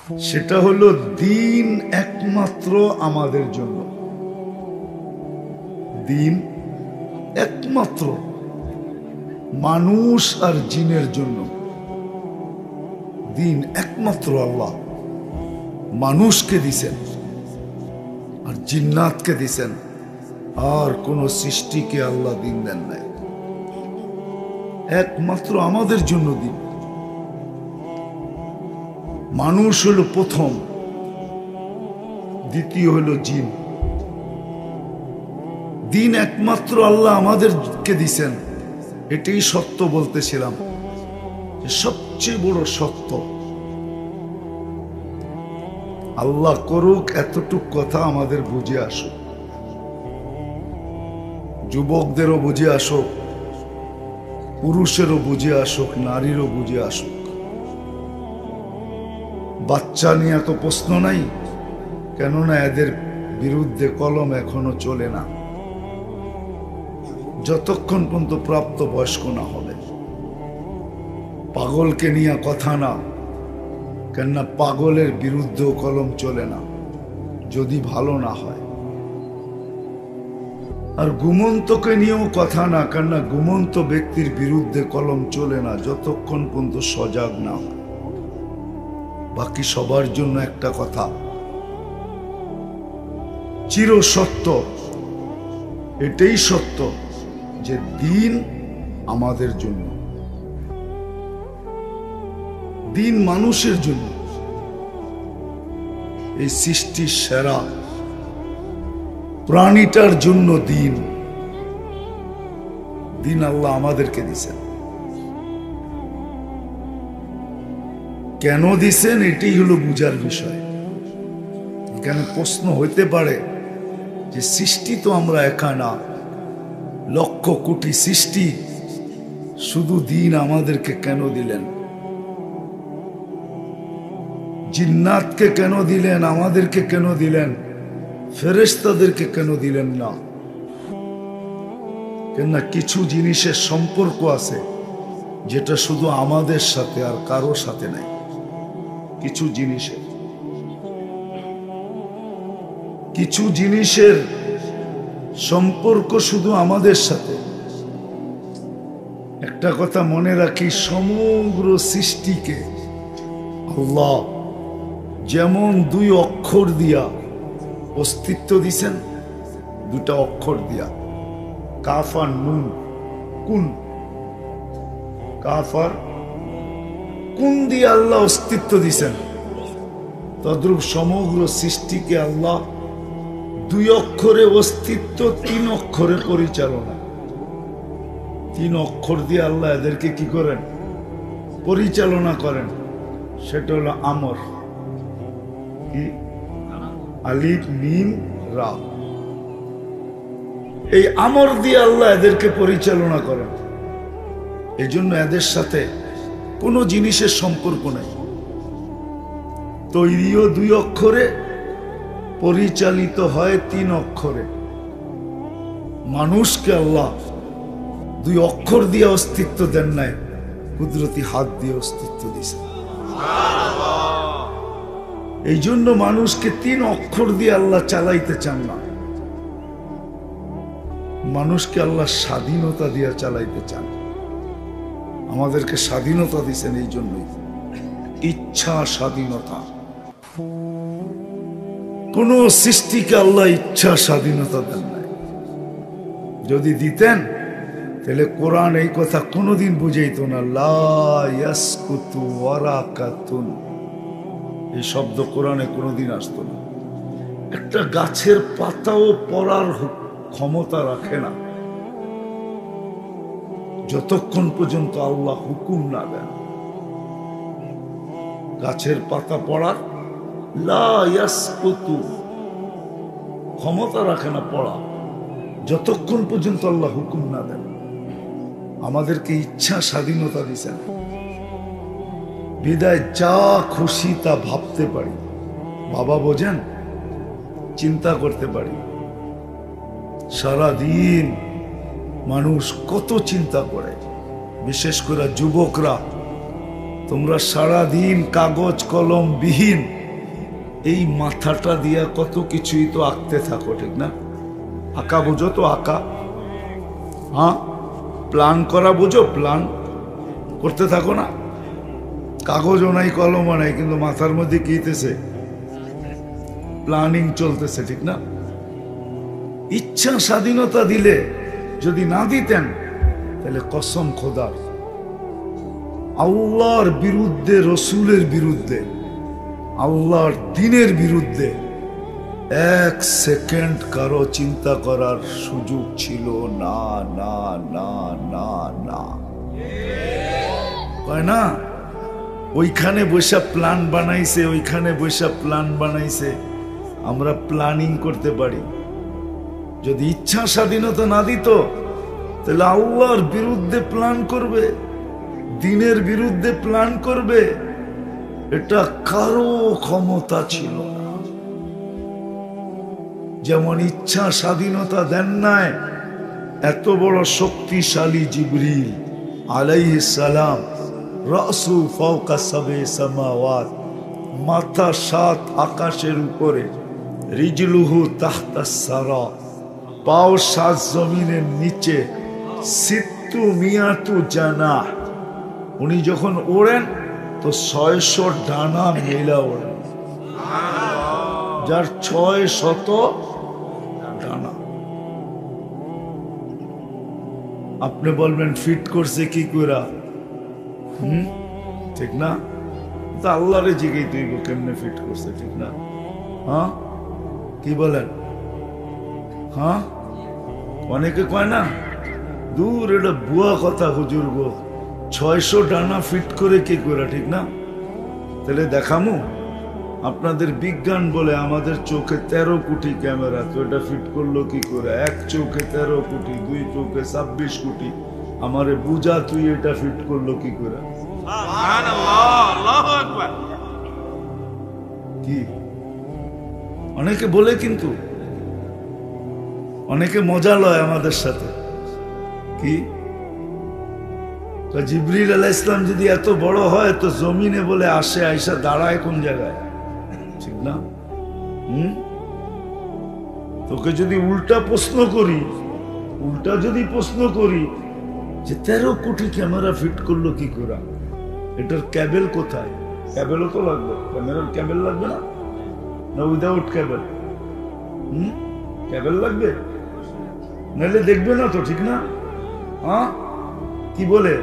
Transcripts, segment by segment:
সেটা হলো দিন একমাত্র আমাদের জন্য। দিন একমাত্র মানুষ আর জিনের জন্য। দিন একমাত্র আল্লাহ মানুষকে দিছেন আর জিন্নাতকে দিছেন, আর কোন সৃষ্টিকে আল্লাহ দিন দেন নাই। একমাত্র আমাদের জন্য দিন। মানুষ হলো প্রথম, দ্বিতীয় হলো জিন। দিন একমাত্র আল্লাহ আমাদেরকে দিছেন, এটাই সত্য বলতেছিলাম, সবচেয়ে বড় সত্য। আল্লাহ করুক এতটুক কথা আমাদের বুঝে আসুক, যুবকদেরও বুঝে আসুক, পুরুষেরও বুঝে আসুক, নারীরও বুঝে আসুক। বাচ্চা নিয়ে তো প্রশ্ন নাই, কেননা এদের বিরুদ্ধে কলম এখনো চলে না যতক্ষণ পর্যন্ত প্রাপ্ত বয়স্ক না হবে। পাগলকে নিয়ে কথা না, কেননা পাগলের বিরুদ্ধেও কলম চলে না যদি ভালো না হয়। আর ঘুমন্তকে নিয়েও কথা না, কেননা ঘুমন্ত ব্যক্তির বিরুদ্ধে কলম চলে না যতক্ষণ পর্যন্ত সজাগ না হয়। বাকি সবার জন্য একটা কথা চির সত্য, এটাই সত্য যে দিন আমাদের জন্য, দিন মানুষের জন্য। এই সৃষ্টির সেরা প্রাণীটার জন্য দিন। দিন আল্লাহ আমাদেরকে দিছেন। কেন দিছেন এটাই হলো বুঝার বিষয়। এখানে প্রশ্ন হইতে পারে যে সৃষ্টি তো আমরা একা না, লক্ষ কোটি সৃষ্টি, শুধু দিন আমাদেরকে কেন দিলেন? জিন্নাতকে কেন দিলেন? আমাদেরকে কেন দিলেন? ফেরেশতাদেরকে কেন দিলেন না? কেননা কিছু জিনিসের সম্পর্ক আছে যেটা শুধু আমাদের সাথে আর কারো সাথে নাই। কিছু জিনিসের সম্পর্ক শুধু আমাদের সাথে। একটা কথা মনে রাখি, সমগ্র সৃষ্টিকে আল্লাহ যেমন দুই অক্ষর দিয়া অস্তিত্ব দিছেন, দুটা অক্ষর দিয়া, কাফ আর নুন, কুন, কাফ আর কুন দিয়ে আল্লাহ অস্তিত্ব দিছেন, তদ্রূপ সমগ্র সৃষ্টিকে আল্লাহ দুই অক্ষরে অস্তিত্ব, তিন অক্ষরে পরিচালনা। তিন অক্ষর দিয়ে আল্লাহ এদেরকে কি করেন? পরিচালনা করেন। সেটা হলো আমর, কি আলিফ মিম রা। এই আমর দিয়ে আল্লাহ এদেরকে পরিচালনা করেন। এই জন্য এদের সাথে কোনো জিনিসের সম্পর্ক নেই। তৈরিও দুই অক্ষরে, পরিচালিত হয় তিন অক্ষরে। মানুষকে আল্লাহ দুই অক্ষর দিয়ে অস্তিত্ব দেন নাই, কুদরতি হাত দিয়ে অস্তিত্ব দিয়েছেন। এই জন্য মানুষকে তিন অক্ষর দিয়ে আল্লাহ চালাইতে চান না। মানুষকে আল্লাহ স্বাধীনতা দিয়ে চালাইতে চান। আমাদেরকে স্বাধীনতা দিয়েছেন এই জন্যই, ইচ্ছা স্বাধীনতা। কোন সৃষ্টিকে আল্লাহ ইচ্ছা স্বাধীনতা দেন নাই। যদি দিতেন তাহলে কোরআন এই কথা কোনোদিন বুঝাইতো না। লা ইয়াসকুতু ওয়ারাকাতুন, এই শব্দ কোরআনে কোনোদিন আসতো না। একটা গাছের পাতাও পড়ার ক্ষমতা রাখে না যতক্ষণ পর্যন্ত আল্লাহ হুকুম না দেন। গাছের পাতা পড়ার লা ইয়াসকুতু ক্ষমতা রাখে না পড়া, যতক্ষণ পর্যন্ত আল্লাহ হুকুম না দেন। আমাদেরকে ইচ্ছা স্বাধীনতা দিয়েছেন, বিদায় যা খুশি তা ভাবতে পারি। বাবা বোঝেন, চিন্তা করতে পারি। সারাদিন মানুষ কত চিন্তা করে, বিশেষ করে যুবকরা তোমরা সারা দিন কাগজ কলম বিহীন এই মাথাটা দিয়া কত কিছুই তো আঁকতে থাকো, ঠিক না? আঁকা বোঝো তো? আঁকা, হ্যাঁ, প্ল্যান করা বোঝো? প্ল্যান করতে থাকো না? কাগজও নাই কলমও নাই, কিন্তু মাথার মধ্যে কি হইতেছে? প্ল্যানিং চলতেছে, ঠিক না? ইচ্ছা স্বাধীনতা দিলে, যদি না দিতেন তাহলে কসম খোদার আল্লাহর বিরুদ্ধে, রসুলের বিরুদ্ধে, আল্লাহর দ্বীনের বিরুদ্ধে এক সেকেন্ড কারো চিন্তা করার সুযোগ ছিল না, না, না, না, না। হয় না? ওইখানে বসে প্ল্যান বানাইছে, ওইখানে বসে প্ল্যান বানাইছে। আমরা প্ল্যানিং করতে পারি। যদি ইচ্ছা স্বাধীনতা না দিত তাহলে আল্লাহর বিরুদ্ধে প্ল্যান করবে, দ্বীনের বিরুদ্ধে প্ল্যান করবে, এটা কারো ক্ষমতা ছিল না। যেমন ইচ্ছা স্বাধীনতা দেন নাই এত বড় শক্তিশালী জিবরিল আলাইহিস সালাম, রাসু ফাওকা সাবে সামাওয়াত, মাথা 7 আকাশের উপরে, রিজলুহু তাহতাস সারা, পাও 7 জমিনের নিচে, সিত্তু মিয়াতু জানাহ, উনি যখন ওড়েন তো 600 ডানা মেলা ওড়েন, যার 600 ডানা। আপনি বলবেন ফিট করছে কি করে? ঠিক না? তা আল্লাহরে জিজ্ঞেস তুইব কেমনে ফিট করছে, ঠিক না? হ্যাঁ, কি বলেন? হ্যাঁ, অনেকে কয় না, দূর এটা বুয়া কথা হুজুর গো, 600 ডানা ফিট করে কি করে, ঠিক না? তাহলে দেখামু আপনাদের বিজ্ঞান বলে আমাদের চোখে 13 কোটি ক্যামেরা, তো এটা ফিট করলো কি করে? এক চোখে 13 কোটি, 2 চোখে 26 কোটি, আমারে বুঝা তুই এটা ফিট করলো কি করে? কি অনেকে বলে, কিন্তু অনেকে মজা লয় আমাদের সাথে। কি জিবরিল আলাইহিস সালাম যদি এত বড় হয় তো জমিনে বলে আসে, আইসা দাঁড়ায় কোন জায়গায়, ঠিক না? তোকে যদি উল্টা প্রশ্ন করি, উল্টা যদি প্রশ্ন করি যে 13 কোটি ক্যামেরা ফিট করলো কি করে, এটার ক্যাবেল কোথায়? ক্যাবেলও তো লাগবে, ক্যামেরার ক্যাবেল লাগবে না? না উইদাউট ক্যাবেল? ক্যাবেল লাগবে, নাহলে দেখবে না তো, ঠিক না? হ্যাঁ, কি বলে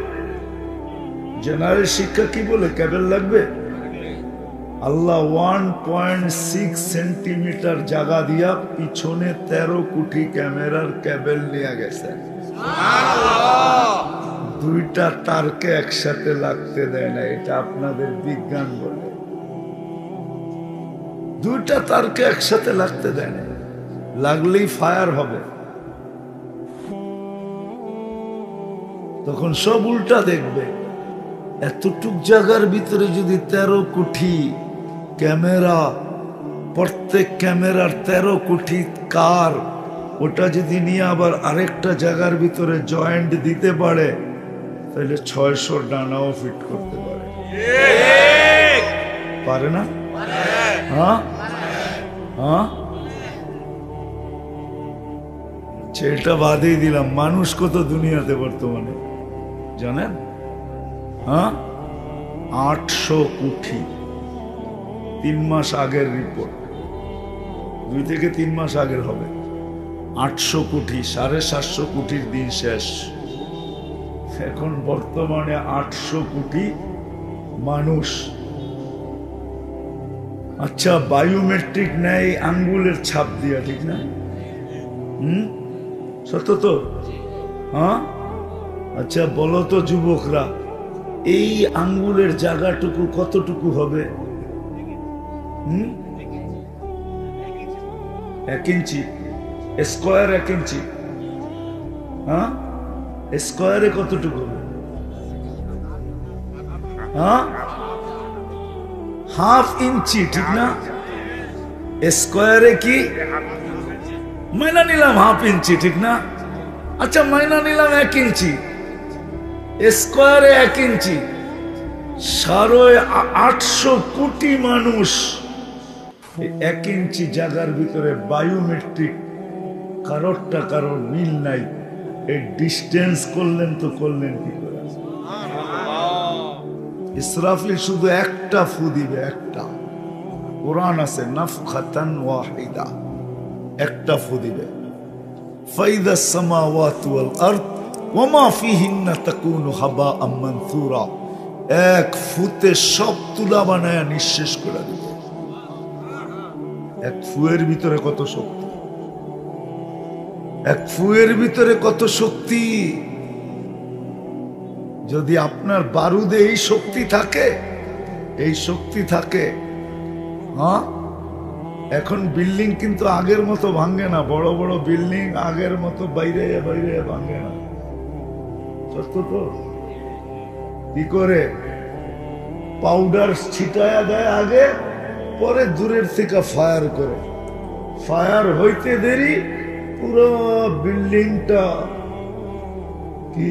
জেনারেল শিক্ষা, কি বলে ক্যাবেল লাগবে? আল্লাহ 1.6 সেন্টিমিটার জায়গা দিয়া পিছনে 13 কোটি ক্যামেরার ক্যাবেল নিয়ে গেছেন। দুইটা তারকে একসাথে লাগতে দেয় না, এটা আপনাদের বিজ্ঞান বলে। দুইটা তারকে একসাথে লাগতে দেয় না, লাগলেই ফায়ার হবে। তখন সব উল্টা দেখবে। এতটুক জায়গার ভিতরে যদি 13 কোটি ক্যামেরা, প্রত্যেক ক্যামেরার 13 কোটি কার, ওটা যদি নিয়ে আবার আরেকটা জায়গার ভিতরে জয়েন্ট দিতে পারে, তাহলে 600 ডানাও ফিট করতে পারে। পারে না? হ্যাঁ, হ্যাঁ, সেটা বাদেই দিলাম। মানুষ কত দুনিয়াতে বর্তমানে জানেন? হ্যাঁ, 800 কোটি। 3 মাস আগের রিপোর্ট, 2 থেকে 3 মাস আগের হবে। 800 কোটি, 750 কোটির দিন শেষ। এখন বর্তমানে 800 কোটি মানুষ। আচ্ছা, বায়োমেট্রিক নেয় আঙ্গুলের ছাপ দিয়া, ঠিক না? সত্য তো? হ্যাঁ, আচ্ছা বলো তো যুবকরা, এই আঙ্গুলের জায়গাটুকু কতটুকু হবে? 1 ইঞ্চি স্কোয়ার, 1 ইঞ্চি। হ্যাঁ, স্কোয়ারে কতটুকু হবে? হ্যাঁ, হাফ ইঞ্চি, ঠিক না? স্কোয়ারে কি মাইনা নিলাম হাফ ইঞ্চি, ঠিক না? আচ্ছা মাইনা নিলাম 1 ইঞ্চি, স্কোয়ারে 1 ইঞ্চি, 850 মানুষ 1 ইঞ্চি জায়গার ভিতরে বায়োমেট্রিক কারোরটা কারোর মিল নাই, এই ডিস্টেন্স করলেন তো করলেন কি করে? ইসরাফিল শুধু একটা ফু দিবে, একটা। কোরআন আছে নাফখাতান ওয়াহিদা, একটা ফু দিবে। ফাইদা সামাওয়াতু ওয়াল আরদ ওয়া মা ফিহিন্না তাকুনু হাবাআম মানসুরা, এক ফুতে সব তুলা বানায়া নিঃশেষ করে দিবে। এক ফুয়ের ভিতরে কত শক্তি, এক ফুয়ের ভিতরে কত শক্তি। যদি আপনার বারুদে এই শক্তি থাকে, এই শক্তি থাকে, হ্যাঁ, এখন বিল্ডিং কিন্তু আগের মতো ভাঙে না। বড় বড় বিল্ডিং আগের মতো বাইরে বাইরে ভাঙে না। সত্য তো? কি করে পাউডার ছিটায়া দেয় আগে, পরে দূরের থেকে ফায়ার করে। ফায়ার হইতে দেরি, পুরো বিল্ডিংটা কি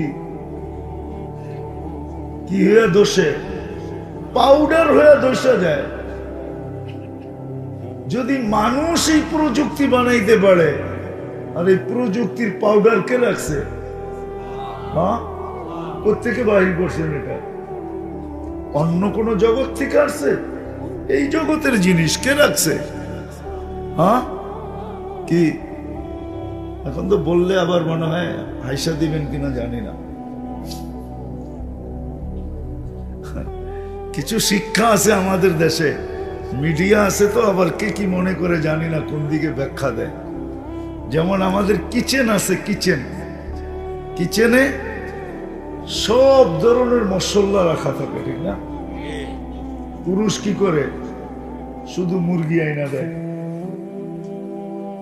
কি হয়ে দোষে, পাউডার হয়ে দোষে যায়। যদি মানুষ এই প্রযুক্তি বানাইতে পারে, আর এই প্রযুক্তির পাউডার কে রাখছে? হ্যাঁ, কোত্থেকে বাহির করছেন? এটা অন্য কোন জগৎ থেকে আসছে? এই জগতের জিনিস কে রাখছে? হ্যাঁ, কি এখন তো বললে আবার মনে হয় হাইসা দিবেন কিনা জানি না। কিছু শিক্ষা আছে আমাদের দেশে, মিডিয়া আছে তো, আবার কে কি মনে করে জানি না, কোন দিকে ব্যাখ্যা দেয়। যেমন আমাদের কিচেন আছে, কিচেনে সব ধরনের মশলা রাখা থাকে, ঠিক না? পুরুষ কি করে? শুধু মুরগি আইনা দেয়,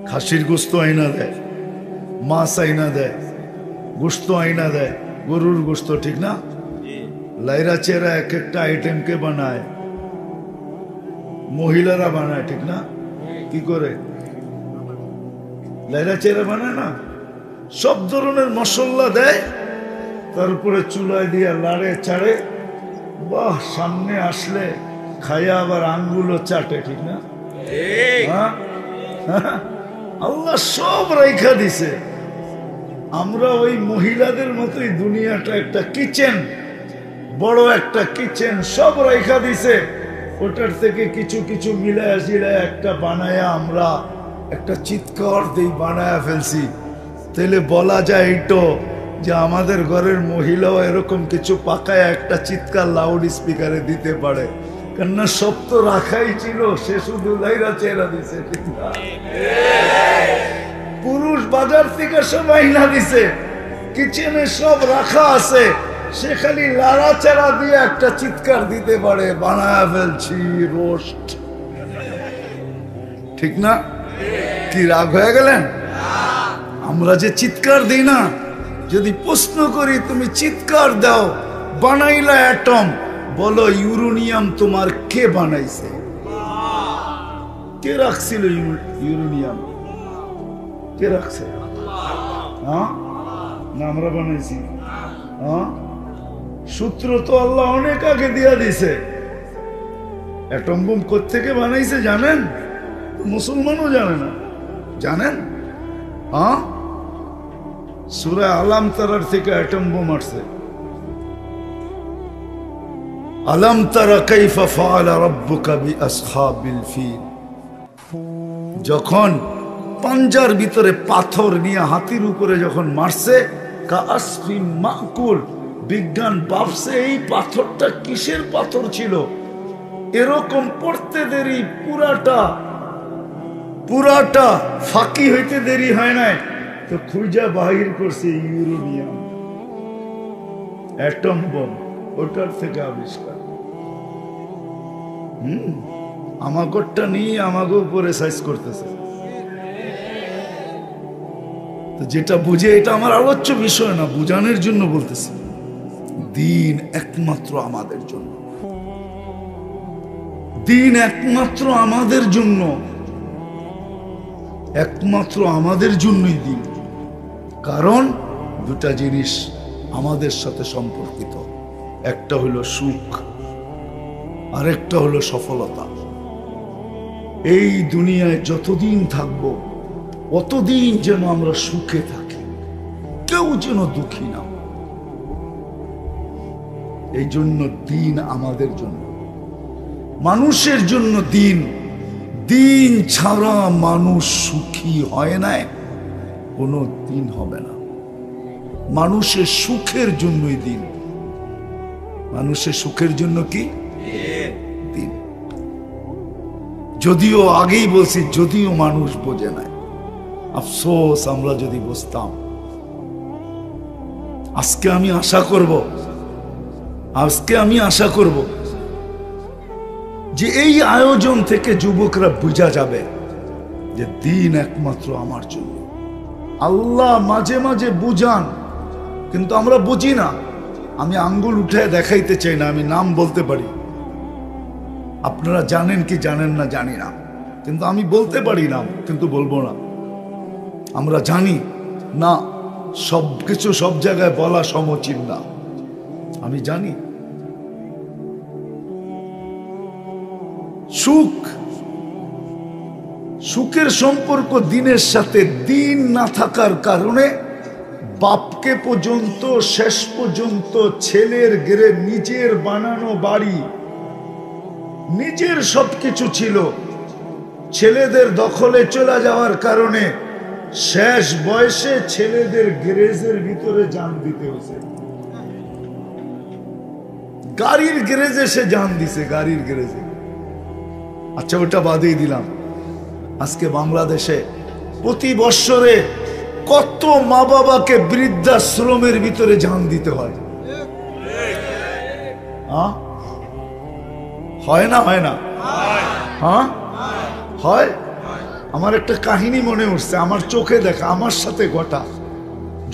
খাসির গোস্ত আইনা দেয়, মাছ আইনা দেয়, গোস্ত আইনা দেয়, গরুর গোস্ত, ঠিক না? লাইরা চেরা এক একটা আইটেমকে বানায়, মহিলারা বানায়, ঠিক না? কি করে? লাইরা চেরা বানায় না, সব ধরনের মশলা দেয়, তারপরে চুলায় দিয়ে লাড়ে চাড়ে, বাহ, সামনে আসলে খাইয়া আবার আঙ্গুলও চাটে, ঠিক না? আল্লাহ সব রাইখা দিছে। আমরা ওই মহিলাদের মতোই দুনিয়াটা একটা কিচেন, বড় একটা কিচেন, সব রাইখা দিছে। ওটার থেকে কিছু কিছু মিলায়া জিলায়া একটা বানায়া আমরা একটা চিৎকার দিই, বানায়া ফেলছি। তাহলে বলা যায় এইটো যে আমাদের ঘরের মহিলাও এরকম কিছু পাকায় একটা চিৎকার লাউড স্পিকারে দিতে পারে, কেননা সব তো রাখাই ছিল, সে শুধু লাইরা চেরা দিছে, ঠিক না? পুরুষ বাজার থেকে সব আইনা দিছে, কিচেনে সব রাখা আছে, সে খালি লাড়াচাড়া দিয়ে একটা চিৎকার দিতে পারে, বানায়া ফেলছি রোস্ট, ঠিক না? কি রাগ হয়ে গেলেন? আমরা যে চিৎকার দিই না, যদি প্রশ্ন করি তুমি চিৎকার দাও, বানাইলা অ্যাটম, বলো ইউরেনিয়াম তোমার কে বানাইছে? কে রাখছিল ইউরেনিয়াম? কে রাখছে? হ্যাঁ, না আমরা বানাইছি? হ্যাঁ, সূত্র তো আল্লাহ অনেক আগে দিয়া দিছে। অ্যাটম বোম কোত্থেকে বানাইছে জানেন? মুসলমানও জানে না, জানেন? হ্যাঁ, সূরা আলাম তারার থেকে অ্যাটম বোম আসছে। আলাম তারা কাইফা ফাআলা রাব্বুকা বিআসহাবিল ফিল, যখন পাঞ্জার ভিতরে পাথর নিয়ে হাতির উপরে যখন মারছে, কাআসফিন মাকুল, বিজ্ঞান ভাবছে এই পাথরটা কিসের পাথর ছিল। এরকম পড়তে দেরি, পুরাটা ফাঁকি হইতে দেরি হয় নাই, তো খুঁজা বাহির করছে ইউরেনিয়াম, অ্যাটম বোম, ওটার থেকে আবিষ্কার। আমাগরটা নিয়ে আমাকে উপরে সাইজ করতেছে। তো যেটা বুঝে, এটা আমার আলোচ্য বিষয় না, বুঝানোর জন্য বলতেছি। দিন একমাত্র আমাদের জন্য, দিন একমাত্র আমাদের জন্য, একমাত্র আমাদের জন্যই দিন। কারণ দুটা জিনিস আমাদের সাথে সম্পর্কিত, একটা হলো সুখ, আরেকটা হলো সফলতা। এই দুনিয়ায় যতদিন থাকবো অতদিন যেন আমরা সুখে থাকি, কেউ যেন দুঃখী না। এই জন্য দিন আমাদের জন্য, মানুষের জন্য দিন। দিন ছাড়া মানুষ সুখী হয় না, কোনো দিন হবে না। মানুষের সুখের জন্যই দিন। মানুষের সুখের জন্য কি দিন? যদিও আগেই বলছি, যদিও মানুষ বোঝে না। আফসোস, আমরা যদি বুঝতাম। আজকে আমি আশা করব যে এই আয়োজন থেকে যুবকরা বুঝা যাবে যে দিন একমাত্র আমার জন্য। আল্লাহ মাঝে মাঝে বুঝান, কিন্তু আমরা বুঝি না। আমি আঙ্গুল উঠে দেখাইতে চাই না, আমি নাম বলতে পারি। আপনারা জানেন কি জানেন না জানি না, কিন্তু আমি বলতে পারি নাম, কিন্তু বলবো না। আমরা জানি না সব কিছু সব জায়গায় বলা সমীচীন না, আমি জানি। সুখের সম্পর্ক দিনের সাথে। দিন না থাকার কারণে বাপকে পর্যন্ত শেষ পর্যন্ত ছেলের গেরে নিজের বানানো বাড়ি, নিজের সবকিছু ছিল, ছেলেদের দখলে চলে যাওয়ার কারণে শেষ বয়সে ছেলেদের গ্যারেজের ভিতরে জান দিতে হয়েছে। গাড়ির গ্যারেজে সে জান দিছে, গাড়ির গ্যারেজে। আচ্ছা, ওটা বাদেই দিলাম। আজকে বাংলাদেশে প্রতি বৎসরে কত মা বাবাকে বৃদ্ধাশ্রমের ভিতরে জান দিতে হয়? হয় না? হয় না? হ্যাঁ হয়। আমার একটা কাহিনী মনে উঠছে, আমার চোখে দেখা, আমার সাথে ঘটা।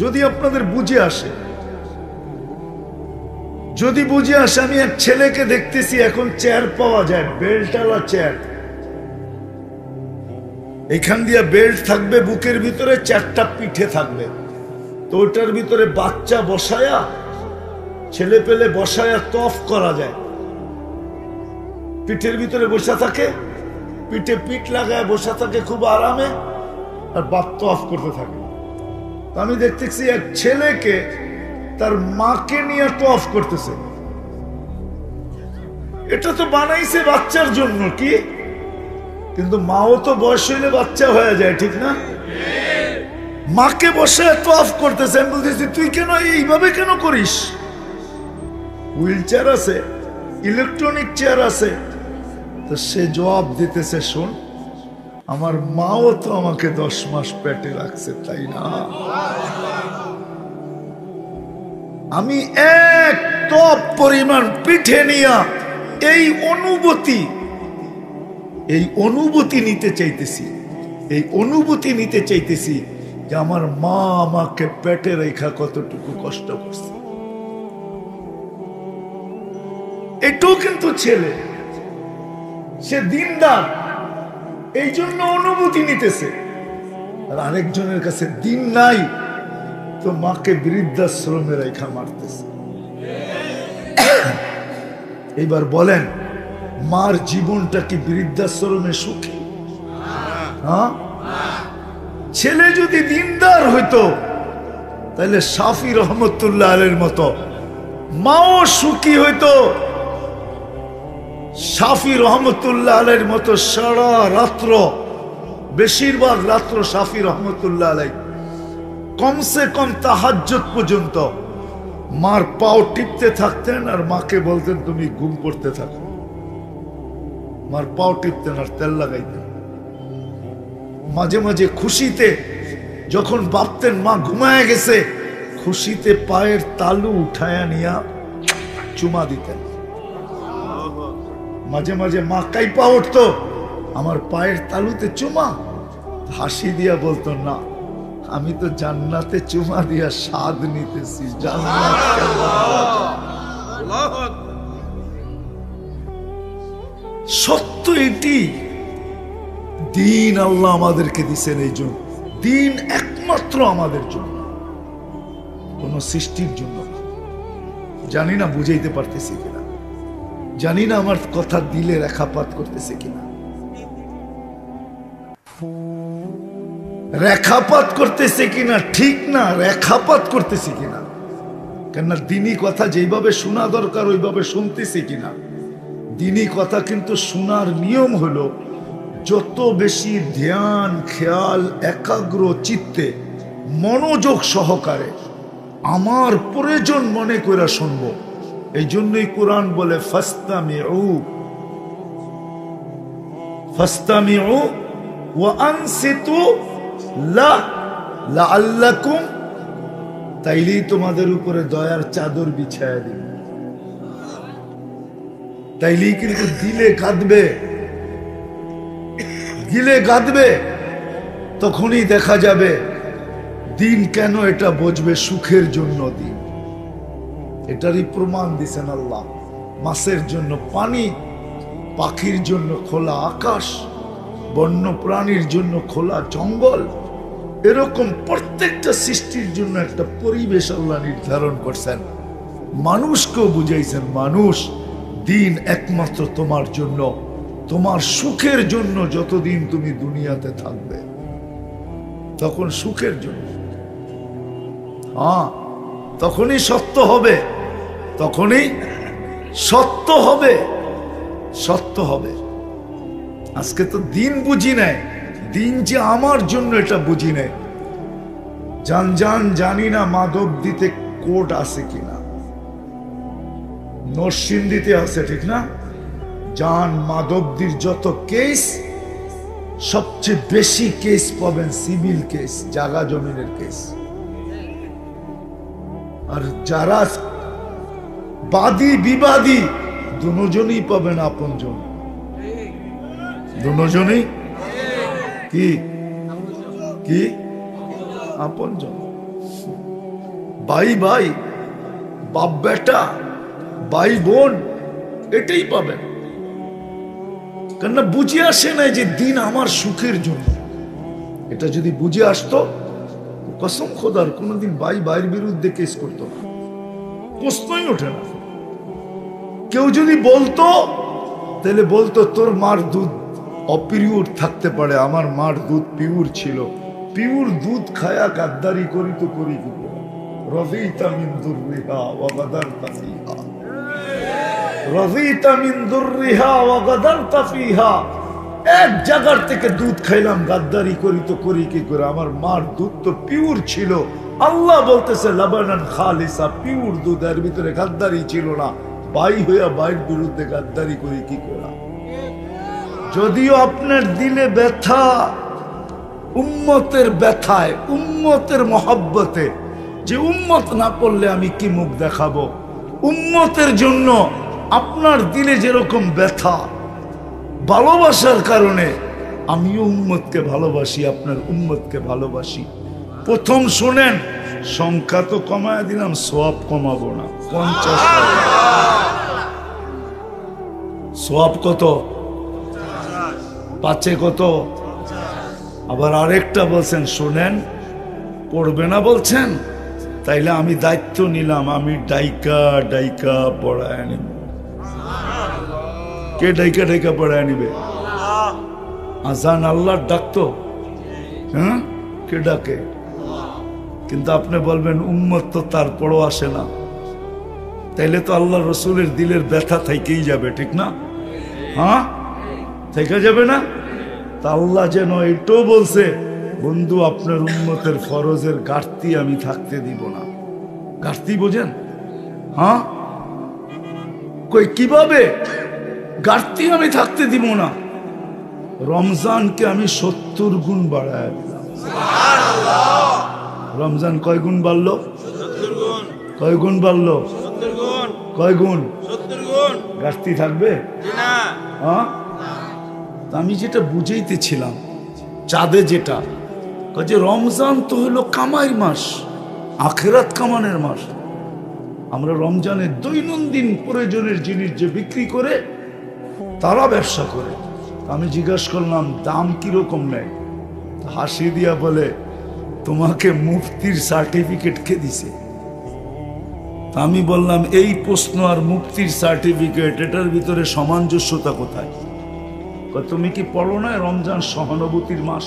যদি আপনাদের বুঝে আসে, আমি এক ছেলেকে দেখতেছি, এখন চেয়ার পাওয়া যায়, বেল্টওয়ালা চেয়ার। এখান দিয়ে বেল্ট থাকবে বুকের ভিতরে, চারটা পিঠে থাকবে, তো ওটার ভিতরে বাচ্চা বসায়া, ছেলে পেলে বসায়া তফ করা যায়। পিঠের ভিতরে বসা থাকে, পিঠে পিঠ লাগায় বসা থাকে খুব আরামে, আর বাপ তফ করতে থাকে। আমি দেখতেছি এক ছেলেকে তার মাকে নিয়ে তফ করতেছে। এটা তো বানাইছে বাচ্চার জন্য, কি? কিন্তু মাও তো বয়স হইলে বাচ্চা হয়ে যায়, ঠিক না? মাকে বসে তফ করতেছে। আমি বলতেছি, তুই কেন এইভাবে কেন করিস? হুইল চেয়ার আছে, ইলেকট্রনিক চেয়ার আছে। তো সে জবাব দিতেছে, শোন, আমার মাও তো আমাকে 10 মাস পেটে রাখছে, তাই না? আমি এক টপ পরিমাণ পিঠে নিয়া এই অনুভূতি নিতে চাইতেছি, যে আমার মা আমাকে পেটে রেখা কতটুকু কষ্ট করছে। এটাও কিন্তু ছেলে, সে দিনদার, এই জন্য অনুভূতি নিতেছে। আর আরেকজনের কাছে দিন নাই, তো মাকে বৃদ্ধাশ্রমে রেখা মারতেছে। এইবার বলেন, মার জীবনটা কি বৃদ্ধাশ্রমে সুখী? হ্যাঁ? ছেলে যদি দিনদার হইতো, তাহলে শাফি রহমতুল্লাহ আলাইহির মতো মাও সুখী হইতো। শাফি রহমতুল্লাহ আলাইহির মতো সারা রাত্র, বেশিরভাগ রাত্র শাফি রহমতুল্লাহ আলাইহি কমসে কম তাহাজ্জুদ পর্যন্ত মার পাও টিপতে থাকতেন, আর মাকে বলতেন তুমি ঘুম পড়তে থাকো। মার পাও টিপতেন আর তেল লাগাইতেন। মাঝে মাঝে খুশিতে যখন ভাবতেন মা ঘুমায় গেছে, খুশিতে পায়ের তালু উঠায়া নিয়া চুমা দিতেন। মাঝে মাঝে মা কাইপা উঠতো, আমার পায়ের তালুতে চুমা। হাসি দিয়া বলতো, না, আমি তো জান্নাতে চুমা দিয়া স্বাদ নিতেছি। জান্নাত সত্য এটি। দিন আল্লাহ আমাদেরকে দিচ্ছেন, এই জন্য দিন একমাত্র আমাদের জন্য, কোন সৃষ্টির জন্য। জানি না বুঝাইতে পারতেছি কিনা। জানি না আমার কথা দিলে রেখাপাত করতেছে কিনা, রেখাপাত করতেছে কিনা, ঠিক না, রেখাপাত করতেছে কিনা। কেননা দিনী কথা যেভাবে শোনা দরকার ওইভাবে শুনতেছে কিনা। দিনী কথা কিন্তু শোনার নিয়ম হলো যত বেশি ধ্যান খেয়াল একাগ্র চিত্তে মনোযোগ সহকারে আমার প্রয়োজন মনে করে শুনবো। এই জন্যই কোরআন বলে ফাস্তামিউ ফাস্তামিউ ওয়া আনসিতু লাআল্লাকুম, তাইলেই তোমাদের উপরে দয়ার চাদর বিছায়া দিন। তাইলেই কিন্তু দিলে কাঁদবে, গিলে কাঁদবে, তখনই দেখা যাবে দিন কেন এটা বুঝবে, সুখের জন্য দিন। এটারই প্রমাণ দিছেন আল্লাহ। মাছের জন্য পানি, পাখির জন্য খোলা আকাশ, বন্য প্রাণীর জন্য খোলা জঙ্গল, এরকম প্রত্যেকটা সৃষ্টির জন্য একটা পরিবেশ আল্লাহ নির্ধারণ করছেন। মানুষকেও বুঝাইছেন, মানুষ দিন একমাত্র তোমার জন্য, তোমার সুখের জন্য। যতদিন তুমি দুনিয়াতে থাকবে তখন সুখের জন্য। হ্যাঁ, তখনই সত্য হবে, তখনই সত্য হবে, সত্য হবে। আজকে তো দিন বুঝি নেয়, দিন যে আমার জন্য এটা বুঝি নেয়। জানি না মাধব দিতে কোর্ট আছে কিনা, নরসিংদীতে আছে, ঠিক না? মাধবদীর যত কেস, সবচেয়ে বেশি কেস পাবেন সিভিল কেস, জায়গা জমিনের কেস। আর যারা বাদী বিবাদী দুজনই পাবেন আপনজন, দুজনই কি কি আপনজন, ভাই ভাই, বাপ বেটা, ভাই বোন, এটাই পাবেন। কেননা বুঝে আসে না যে দিন আমার সুখের জন্য। এটা যদি বুঝে আসতো, কসম খোদার কোনদিন ভাই ভাইয়ের বিরুদ্ধে কেস করতো না, প্রশ্নই ওঠে না। কেউ যদি বলতো তাহলে বলতো তোর মার দুধ অপিরিয়ড থাকতে পারে, আমার মার দুধ পিওর ছিল, পিওর দুধ খায়া গাদ্দারি করি তো করি কি করে। রাযীতা মিন দুররিহা ওয়া গাদারতা ফিহা, রাযীতা মিন দুররিহা ওয়া গাদারতা ফিহা। এক জায়গার থেকে দুধ খাইলাম, গাদ্দারি করি তো করি কি করে, আমার মার দুধ তো পিওর ছিল। আল্লাহ বলতেছে লাবানান খালিসা, পিওর দুধ, এর ভিতরে গাদ্দারি ছিল না। ভাই হইয়া ভাইয়ের বিরুদ্ধে গাদ্দারি করি কি করে? যদিও আপনার দিলে ব্যথা, উম্মতের ব্যথায়, উম্মতের মহব্বতে, যে উম্মত না পড়লে আমি কি মুখ দেখাবো, উম্মতের জন্য আপনার দিলে যেরকম ব্যথা, ভালোবাসার কারণে আমিও উম্মতকে ভালোবাসি, আপনার উম্মতকে ভালোবাসি। প্রথম শোনেন, সংখ্যা তো কমায় দিলাম, সওয়াব কমাবো না। 50 সওয়াব কত? 5 কত? আবার আরেকটা বলছেন, শোনেন, পড়বে না বলছেন, তাইলে আমি দায়িত্ব নিলাম, আমি ডাইকা ডাইকা পড়ায় নিব। কে ডাইকা ডাইকা পড়ায় নিবে? আজান আল্লাহর ডাকতো, হ্যাঁ, কে ডাকে? কিন্তু আপনি বলবেন উম্মত তো তারপরও আসে না, তাইলে তো আল্লাহ রসুলের দিলের ব্যথা থেকেই যাবে, ঠিক না? হ্যাঁ, থেকে যাবে না? তা আল্লাহ যেন এটাও বলছে, বন্ধু আপনার উম্মতের ফরজের ঘাটতি আমি থাকতে দিব না। ঘাটতি বোঝেন? হ্যাঁ, কই কিভাবে ঘাটতি আমি থাকতে দিব না? রমজানকে আমি 70 গুণ বাড়ায় দিলাম। রমজান কয় গুণ বাড়লো? কয় গুণ বাড়লো? কয় গুণ? ঘাটতি থাকবে? হ্যাঁ, আমি যেটা বুঝাইতেছিলাম, চাঁদে যেটা যে রমজান তো হলো কামাই মাস, আখেরাত কামানের মাস। আমরা রমজানে দৈনন্দিন প্রয়োজনের জিনিস যে বিক্রি করে তারা ব্যবসা করে। আমি জিজ্ঞাসা করলাম দাম কিরকম নেয়? হাসি দিয়া বলে, তোমাকে মুফতির সার্টিফিকেট কে দিছে? আমি বললাম এই প্রশ্ন আর মুক্তির সার্টিফিকেট এটার ভিতরে সামঞ্জস্যতা কোথায়? তুমি কি পড়ো না রমজান সহানুভূতির মাস?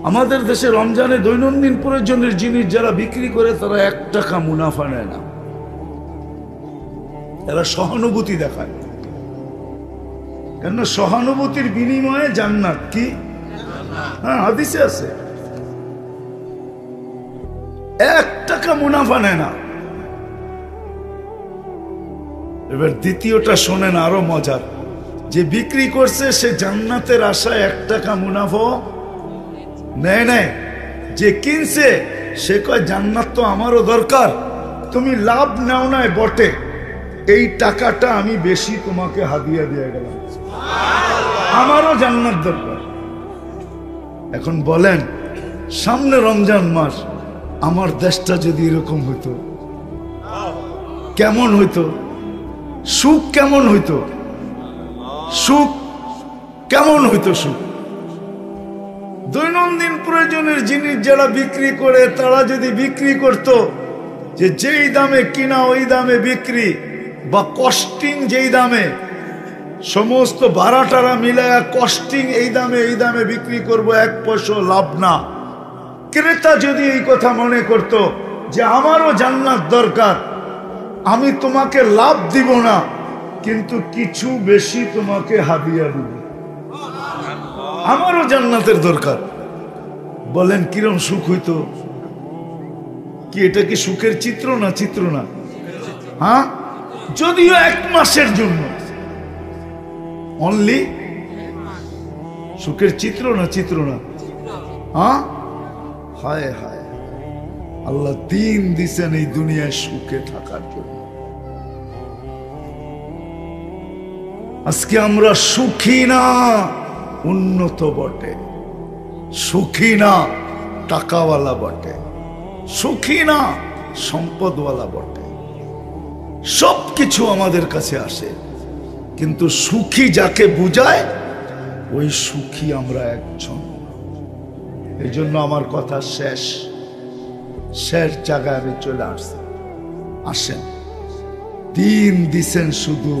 আমাদের দেশে রমজানে দৈনন্দিন প্রয়োজনের জিনিস যারা বিক্রি করে তারা 1 টাকা মুনাফা নেয় না, এরা সহানুভূতি দেখায়। কেন? সহানুভূতির বিনিময়ে জান্নাত। কি? হ্যাঁ, হাদিসে আছে 1 টাকা মুনাফা নেয় না। এবার দ্বিতীয়টা শোনেন, আরো মজার। যে বিক্রি করছে সে জান্নাতের আশায় 1 টাকা মুনাফা নেয় নেয়। যে কিনছে সে কয় জান্নাত তো আমারও দরকার, তুমি লাভ নাও নাই বটে, এই টাকাটা আমি বেশি তোমাকে হাদিয়া দিয়ে গেলাম, আমারও জান্নাত দরকার। এখন বলেন, সামনে রমজান মাস, আমার দেশটা যদি এরকম হইতো কেমন হইতো? সুখ কেমন হইতো? সুখ কেমন হইতো? সুখ। দৈনন্দিন প্রয়োজনের জিনিস যারা বিক্রি করে তারা যদি বিক্রি করত যে যেই দামে কিনা ওই দামে বিক্রি, বা কস্টিং যেই দামে, সমস্ত ভাড়াটারা মিলায়া কস্টিং এই দামে বিক্রি করব, 1 পয়সা লাভ না। ক্রেতা যদি এই কথা মনে করত যে আমারও জান্নাত দরকার, আমি তোমাকে লাভ দিব না কিন্তু কিছু বেশি তোমাকে হাদিয়া দিব, আমারও জান্নাতের দরকার, বলেন কিরম সুখ হইতো? কি এটা কি সুখের চিত্র না? চিত্র না? হ্যাঁ, যদিও 1 মাসের জন্য, অনলি সুখের চিত্র না? চিত্র না? হ্যাঁ, হায় হায়, আল্লাহ দিন দিছেন এই দুনিয়ায় সুখে থাকার জন্য। আজকে আমরা সুখী না, উন্নত বটে, সুখী না টাকাওয়ালা বটে, সুখী না সম্পদওয়ালা বটে, সবকিছু আমাদের কাছে আসে, কিন্তু সুখী যাকে বুঝায় ওই সুখী আমরা একজন। এই জন্য আমার কথা শেষ জায়গায় আমি চলে আসেন। দিন দিছেন শুধু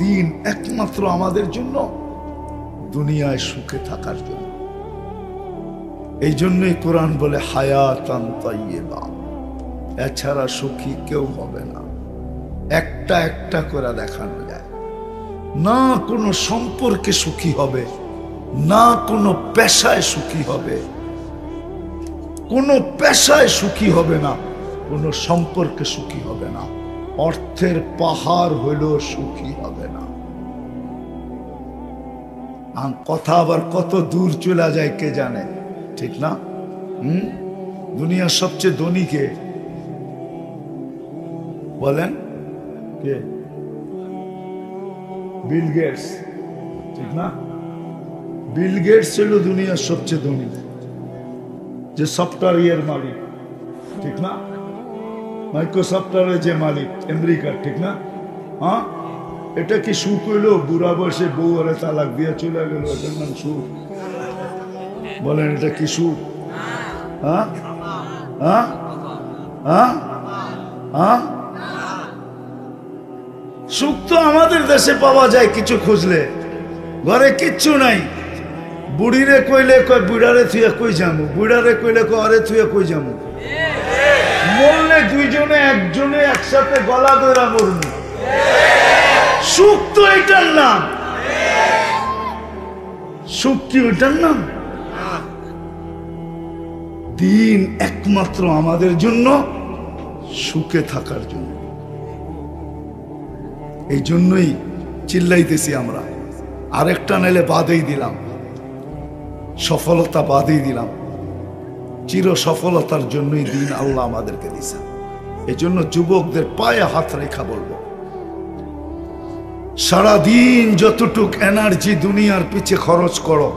দিন একমাত্র আমাদের জন্য, দুনিয়ায় সুখে থাকার জন্য। এই জন্যই কোরআন বলে হায়াতান তাইয়্যিবা, এছাড়া সুখী কেউ হবে না। একটা একটা করে দেখানো যায় না, কোনো সম্পর্কে সুখী হবে না, কোনো পেশায় সুখী হবে, কোনো পেশায় সুখী হবে না, কোনো সম্পর্কে সুখী হবে না, অর্থের পাহাড় হইলেও সুখী হবে না। কথা আবার কত দূর চলে যায় কে জানে, ঠিক না? দুনিয়ার সবচেয়ে ধনী কে বলেন? কে? বিল গেটস, ঠিক না? বিল গেটস ছিল দুনিয়ার সবচেয়ে ধনী, যে সফটওয়্যার মালিক, ঠিক না? মাইক্রোসফটের যে মালিক আমেরিকার, ঠিক না? হ্যাঁ, এটা কি সুখ হইলো? বুড়া বয়সে বউ আরে তালাক দিয়ে চলে গেল, এটার নাম সুখ? বলেন এটা কি সুখ? হ্যাঁ হ্যাঁ হ্যাঁ হ্যাঁ, সুখ তো আমাদের দেশে পাওয়া যায় কিছু খুঁজলে, ঘরে কিচ্ছু নাই। বুড়িরে কইলে কয় বুড়ারে থুয়া কই যাবো, বুড়ারে কইলে কয় আরে থুয়া কই যাবো, মরলে দুইজনে একজনে একসাথে গলা ধরা মরবো। সুখ তো এটার নাম? সুখ কি ওইটার নাম? দিন একমাত্র আমাদের জন্য, সুখে থাকার জন্য। এই জন্যই চিল্লাইতেছি আমরা। আরেকটা নাইলে বাদেই দিলাম, সফলতা বাদেই দিলাম, চির সফলতার জন্যই দিন আল্লাহ আমাদেরকে দিছে। এই জন্য যুবকদের পায়ে হাত রেখা বলবো, সারাদিন যতটুক এনার্জি দুনিয়ার পিছে খরচ করো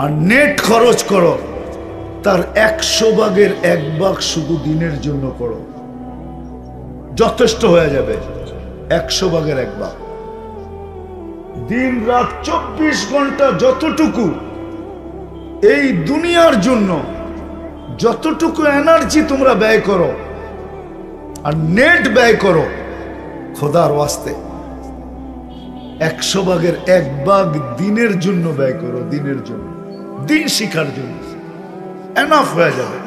আর নেট খরচ করো, তার 100 ভাগের 1 ভাগ শুধু দিনের জন্য করো, যথেষ্ট হয়ে যাবে। 100 ভাগের 1 ভাগ। দিন রাত 24 ঘন্টা যতটুকু এই দুনিয়ার জন্য যতটুকু এনার্জি তোমরা ব্যয় করো আর নেট ব্যয় করো খোদার ওয়াস্তে 100 ভাগের 1 ভাগ দিনের জন্য ব্যয় করো, দিনের জন্য, দিন শিখার জন্য, এনাফ হয়ে যাবে।